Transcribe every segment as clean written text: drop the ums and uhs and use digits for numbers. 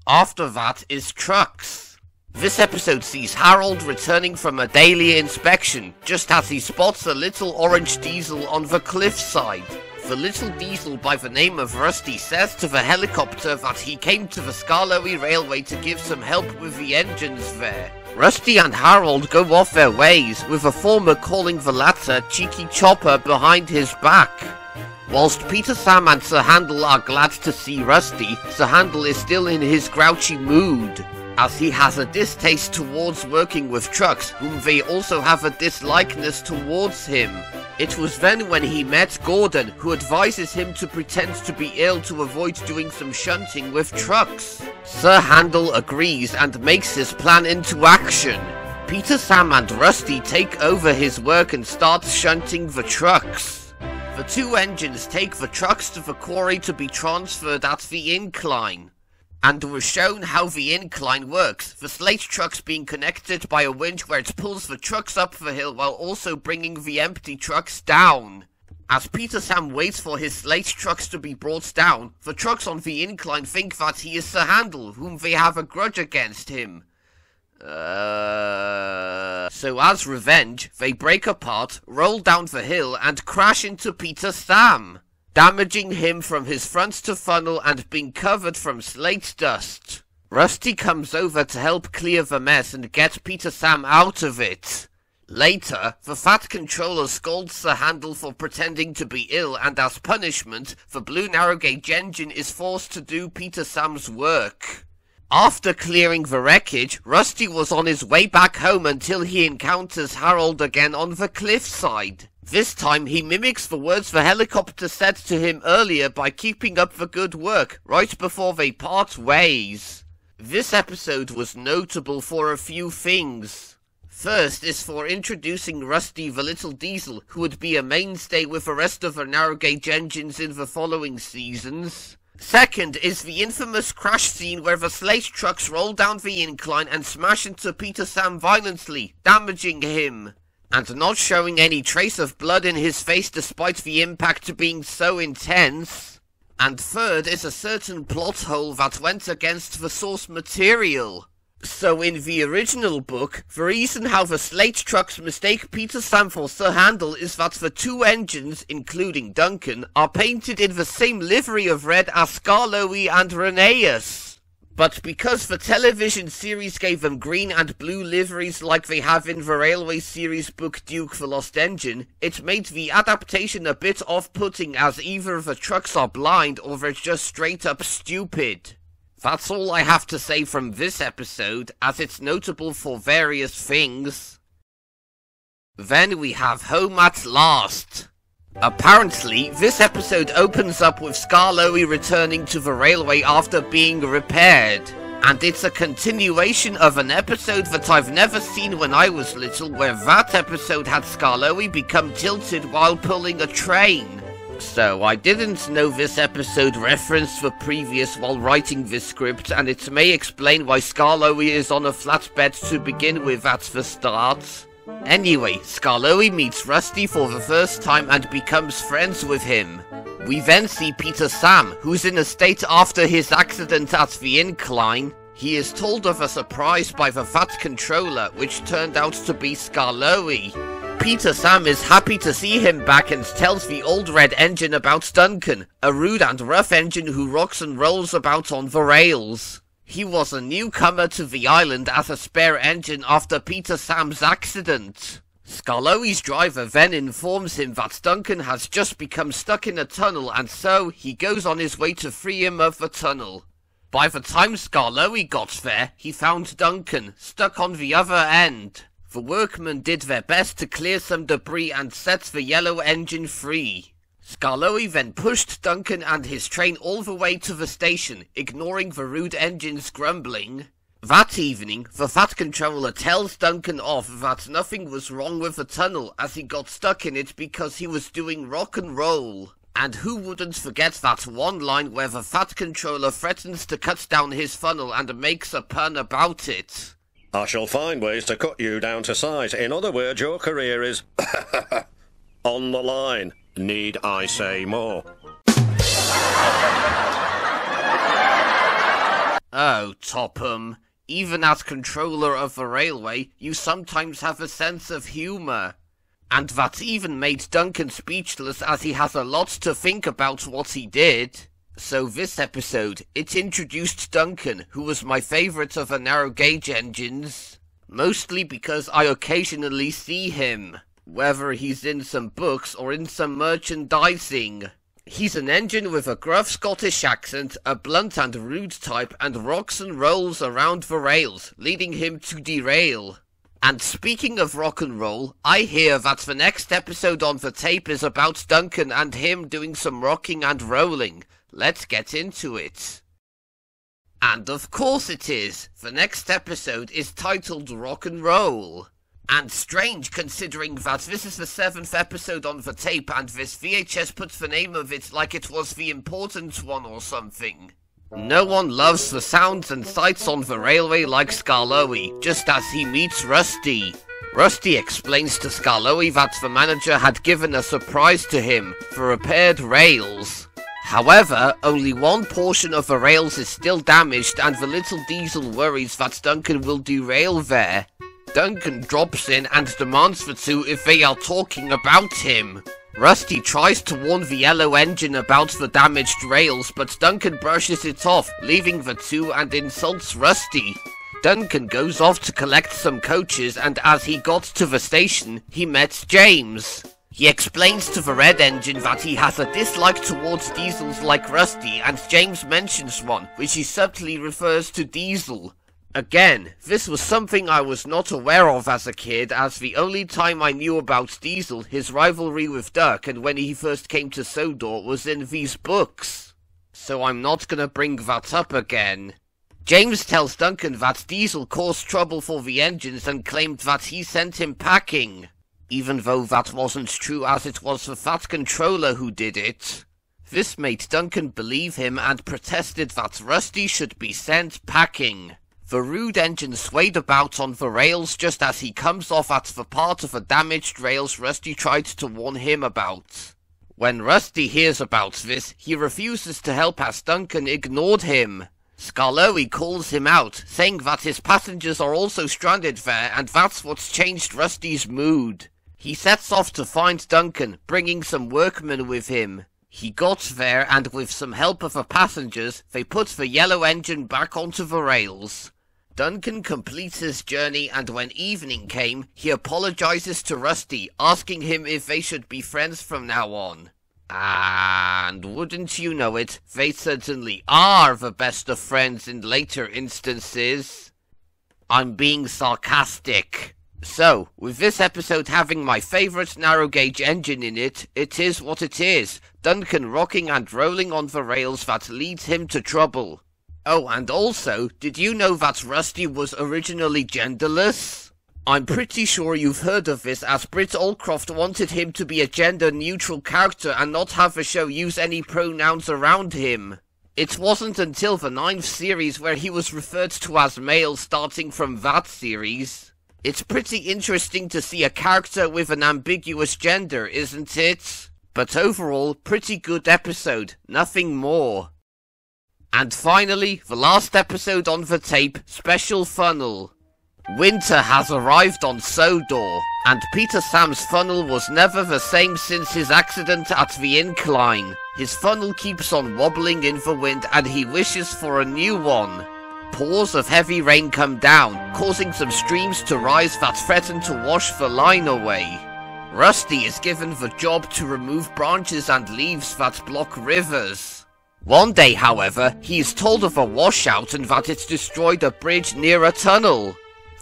After that is trucks. This episode sees Harold returning from a daily inspection, just as he spots a little orange diesel on the cliffside. The little diesel by the name of Rusty says to the helicopter that he came to the Skarloey Railway to give some help with the engines there. Rusty and Harold go off their ways, with the former calling the latter Cheeky Chopper behind his back. Whilst Peter, Sam and Sir Handel are glad to see Rusty, Sir Handel is still in his grouchy mood, as he has a distaste towards working with trucks, whom they also have a dislikeness towards him. It was then when he met Gordon, who advises him to pretend to be ill to avoid doing some shunting with trucks. Sir Handel agrees and makes his plan into action. Peter, Sam and Rusty take over his work and start shunting the trucks. The two engines take the trucks to the quarry to be transferred at the incline, and we're shown how the incline works, the slate trucks being connected by a winch where it pulls the trucks up the hill while also bringing the empty trucks down. As Peter Sam waits for his slate trucks to be brought down, the trucks on the incline think that he is Sir Handel, whom they have a grudge against him. So as revenge, they break apart, roll down the hill and crash into Peter Sam, damaging him from his front to funnel and being covered from slate dust. Rusty comes over to help clear the mess and get Peter Sam out of it. Later, the Fat Controller scolds Sir Handel for pretending to be ill, and as punishment, the blue narrow gauge engine is forced to do Peter Sam's work. After clearing the wreckage, Rusty was on his way back home until he encounters Harold again on the cliffside. This time he mimics the words the helicopter said to him earlier by keeping up the good work, right before they part ways. This episode was notable for a few things. First is for introducing Rusty the Little Diesel, who would be a mainstay with the rest of the narrow gauge engines in the following seasons. Second is the infamous crash scene where the slate trucks roll down the incline and smash into Peter Sam violently, damaging him, and not showing any trace of blood in his face despite the impact being so intense. And third is a certain plot hole that went against the source material. So in the original book, the reason how the slate trucks mistake Peter Sam for Sir Handel is that the two engines, including Duncan, are painted in the same livery of red as Skarloey and Rheneas. But because the television series gave them green and blue liveries like they have in the Railway series book Duke the Lost Engine, it made the adaptation a bit off-putting, as either the trucks are blind or they're just straight up stupid. That's all I have to say from this episode, as it's notable for various things. Then we have Home at Last. Apparently, this episode opens up with Skarloey returning to the railway after being repaired, and it's a continuation of an episode that I've never seen when I was little, where that episode had Skarloey become tilted while pulling a train. So I didn't know this episode referenced the previous while writing this script, and it may explain why Skarloey is on a flatbed to begin with at the start. Anyway, Skarloey meets Rusty for the first time and becomes friends with him. We then see Peter Sam, who's in a state after his accident at the incline. He is told of a surprise by the Fat Controller, which turned out to be Skarloey. Peter Sam is happy to see him back and tells the old red engine about Duncan, a rude and rough engine who rocks and rolls about on the rails. He was a newcomer to the island as a spare engine after Peter Sam's accident. Skarloey's driver then informs him that Duncan has just become stuck in a tunnel, and so he goes on his way to free him of the tunnel. By the time Skarloey got there, he found Duncan stuck on the other end. The workmen did their best to clear some debris and set the yellow engine free. Skarloey then pushed Duncan and his train all the way to the station, ignoring the rude engine's grumbling. That evening, the Fat Controller tells Duncan off that nothing was wrong with the tunnel, as he got stuck in it because he was doing rock and roll. And who wouldn't forget that one line where the Fat Controller threatens to cut down his funnel and makes a pun about it. I shall find ways to cut you down to size. In other words, your career is on the line. Need I say more? Oh, Topham. Even as controller of the railway, you sometimes have a sense of humour. And that even made Duncan speechless, as he has a lot to think about what he did. So this episode, it introduced Duncan, who was my favourite of the narrow gauge engines. Mostly because I occasionally see him, whether he's in some books or in some merchandising. He's an engine with a gruff Scottish accent, a blunt and rude type, and rocks and rolls around the rails, leading him to derail. And speaking of rock and roll, I hear that the next episode on the tape is about Duncan and him doing some rocking and rolling. Let's get into it. And of course it is. The next episode is titled Rock and Roll. And strange, considering that this is the 7th episode on the tape and this VHS puts the name of it like it was the important one or something. No one loves the sounds and sights on the railway like Skarloey, just as he meets Rusty. Rusty explains to Skarloey that the manager had given a surprise to him, the repaired rails. However, only one portion of the rails is still damaged and the little diesel worries that Duncan will derail there. Duncan drops in and demands the two if they are talking about him. Rusty tries to warn the yellow engine about the damaged rails, but Duncan brushes it off, leaving the two, and insults Rusty. Duncan goes off to collect some coaches, and as he got to the station, he met James. He explains to the red engine that he has a dislike towards diesels like Rusty, and James mentions one, which he subtly refers to Diesel. Again, this was something I was not aware of as a kid, as the only time I knew about Diesel, his rivalry with Dirk, and when he first came to Sodor, was in these books. So I'm not gonna bring that up again. James tells Duncan that Diesel caused trouble for the engines and claimed that he sent him packing. Even though that wasn't true, as it was the Fat Controller who did it. This made Duncan believe him and protested that Rusty should be sent packing. The rude engine swayed about on the rails just as he comes off at the part of the damaged rails Rusty tried to warn him about. When Rusty hears about this, he refuses to help as Duncan ignored him. Skarloey calls him out, saying that his passengers are also stranded there and that's what's changed Rusty's mood. He sets off to find Duncan, bringing some workmen with him. He got there and with some help of the passengers, they put the yellow engine back onto the rails. Duncan completes his journey and when evening came, he apologizes to Rusty, asking him if they should be friends from now on. And wouldn't you know it, they certainly are the best of friends in later instances. I'm being sarcastic. So, with this episode having my favourite narrow gauge engine in it, it is what it is. Duncan rocking and rolling on the rails that leads him to trouble. Oh, and also, did you know that Rusty was originally genderless? I'm pretty sure you've heard of this, as Britt Allcroft wanted him to be a gender-neutral character and not have the show use any pronouns around him. It wasn't until the 9th series where he was referred to as male starting from that series. It's pretty interesting to see a character with an ambiguous gender, isn't it? But overall, pretty good episode, nothing more. And finally, the last episode on the tape, Special Funnel. Winter has arrived on Sodor, and Peter Sam's funnel was never the same since his accident at the incline. His funnel keeps on wobbling in the wind and he wishes for a new one. Pours of heavy rain come down, causing some streams to rise that threaten to wash the line away. Rusty is given the job to remove branches and leaves that block rivers. One day, however, he is told of a washout and that it's destroyed a bridge near a tunnel.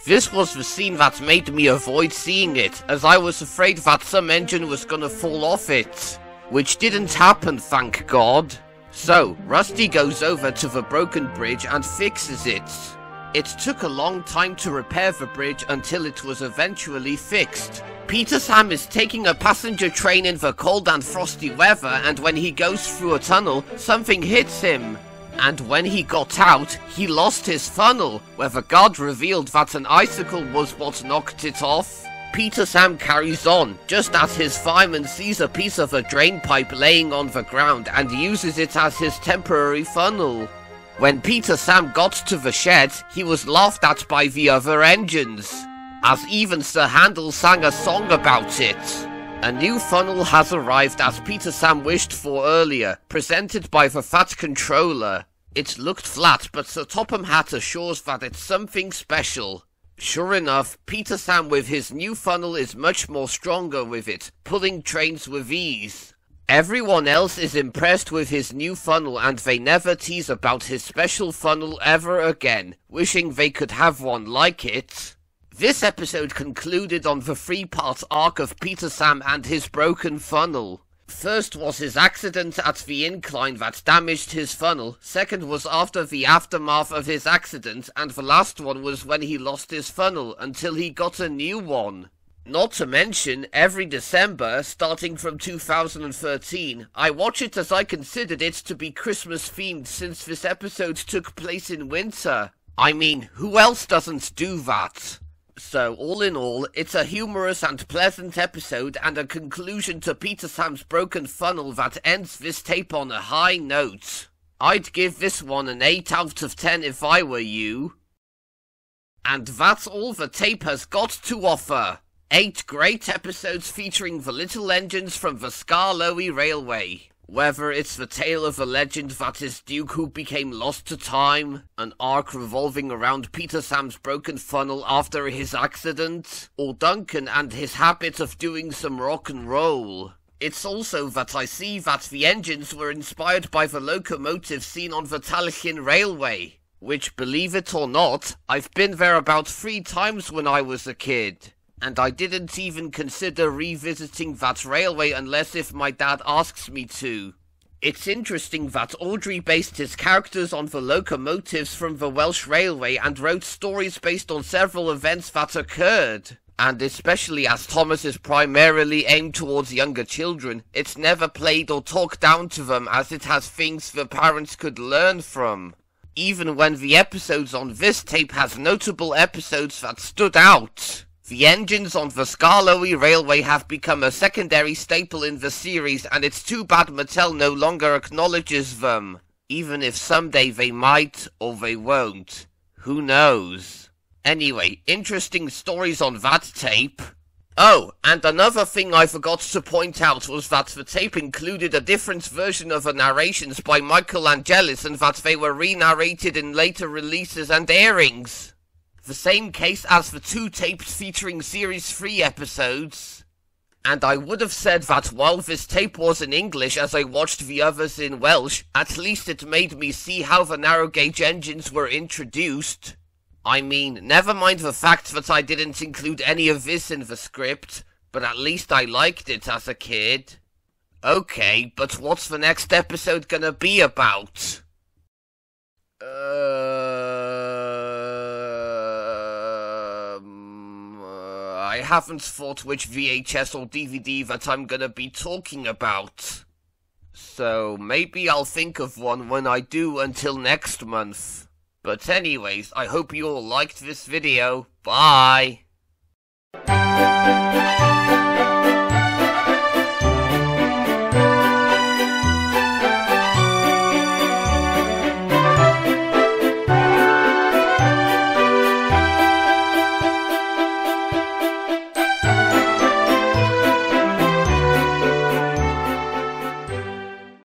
This was the scene that made me avoid seeing it, as I was afraid that some engine was gonna fall off it. Which didn't happen, thank God. So, Rusty goes over to the broken bridge and fixes it. It took a long time to repair the bridge until it was eventually fixed. Peter Sam is taking a passenger train in the cold and frosty weather, and when he goes through a tunnel, something hits him. And when he got out, he lost his funnel, where the guard revealed that an icicle was what knocked it off. Peter Sam carries on, just as his fireman sees a piece of a drain pipe laying on the ground and uses it as his temporary funnel. When Peter Sam got to the shed, he was laughed at by the other engines, as even Sir Handel sang a song about it. A new funnel has arrived as Peter Sam wished for earlier, presented by the Fat Controller. It looked flat, but Sir Topham Hatt assures that it's something special. Sure enough, Peter Sam with his new funnel is much more stronger with it, pulling trains with ease. Everyone else is impressed with his new funnel and they never tease about his special funnel ever again, wishing they could have one like it. This episode concluded on the 3-part arc of Peter Sam and his broken funnel. First was his accident at the incline that damaged his funnel, second was after the aftermath of his accident, and the last one was when he lost his funnel until he got a new one. Not to mention, every December, starting from 2013, I watch it as I considered it to be Christmas themed since this episode took place in winter. I mean, who else doesn't do that? So, all in all, it's a humorous and pleasant episode and a conclusion to Peter Sam's broken funnel that ends this tape on a high note. I'd give this one an 8 out of 10 if I were you. And that's all the tape has got to offer. 8 great episodes featuring the little engines from the Skarloey Railway. Whether it's the tale of a legend that is Duke who became lost to time, an arc revolving around Peter Sam's broken funnel after his accident, or Duncan and his habit of doing some rock and roll. It's also that I see that the engines were inspired by the locomotives seen on the Talyllyn Railway, which, believe it or not, I've been there about 3 times when I was a kid. And I didn't even consider revisiting that railway unless if my dad asks me to. It's interesting that Audrey based his characters on the locomotives from the Welsh Railway and wrote stories based on several events that occurred. And especially as Thomas is primarily aimed towards younger children, it's never played or talked down to them as it has things the parents could learn from. Even when the episodes on this tape has notable episodes that stood out. The engines on the Skarloey Railway have become a secondary staple in the series, and it's too bad Mattel no longer acknowledges them. Even if someday they might, or they won't. Who knows? Anyway, interesting stories on that tape. Oh, and another thing I forgot to point out was that the tape included a different version of the narrations by Michael Angelis and that they were re-narrated in later releases and airings. The same case as the 2 tapes featuring Series 3 episodes. And I would have said that while this tape was in English as I watched the others in Welsh, at least it made me see how the narrow gauge engines were introduced. I mean, never mind the fact that I didn't include any of this in the script, but at least I liked it as a kid. Okay, but what's the next episode gonna be about? I haven't thought which VHS or DVD that I'm gonna be talking about. So maybe I'll think of one when I do until next month. But anyways, I hope you all liked this video. Bye!